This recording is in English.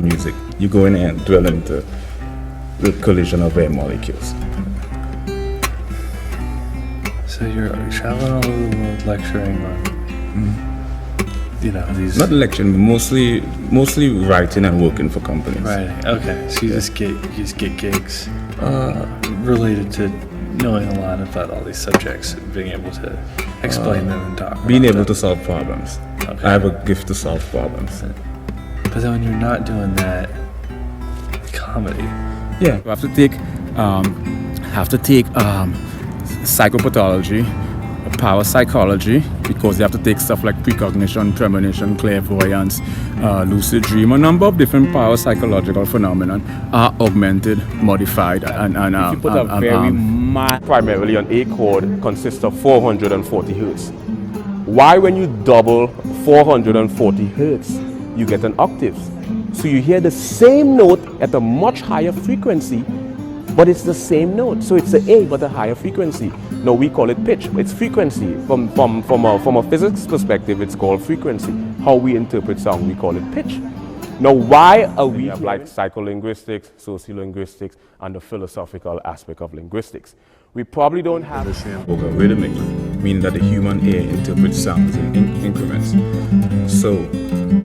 music. You go in there and dwell into the collision of air molecules. So you're traveling all over the world lecturing on, you know, these... Not lecturing, but mostly writing and working for companies. Writing, okay. So you just get gigs related to knowing a lot about all these subjects and being able to explain them and talk about Being able them. to solve problems. Okay. I have a gift to solve problems. But then when you're not doing that, comedy. Yeah. You have to take psychopathology, power psychology, because you have to take stuff like precognition, premonition, clairvoyance, lucid dream. A number of different power psychological phenomena are augmented, modified, and if you put a very primarily an A chord consists of 440 hertz. Why when you double 440 hertz, you get an octave. So you hear the same note at a much higher frequency, but it's the same note. So it's an A but a higher frequency. Now we call it pitch. It's frequency. From a physics perspective, it's called frequency. How we interpret sound, we call it pitch. Now why are we have like psycholinguistics, sociolinguistics, and the philosophical aspect of linguistics? We probably don't have Logarithmic, meaning that the human ear interprets sounds in increments. So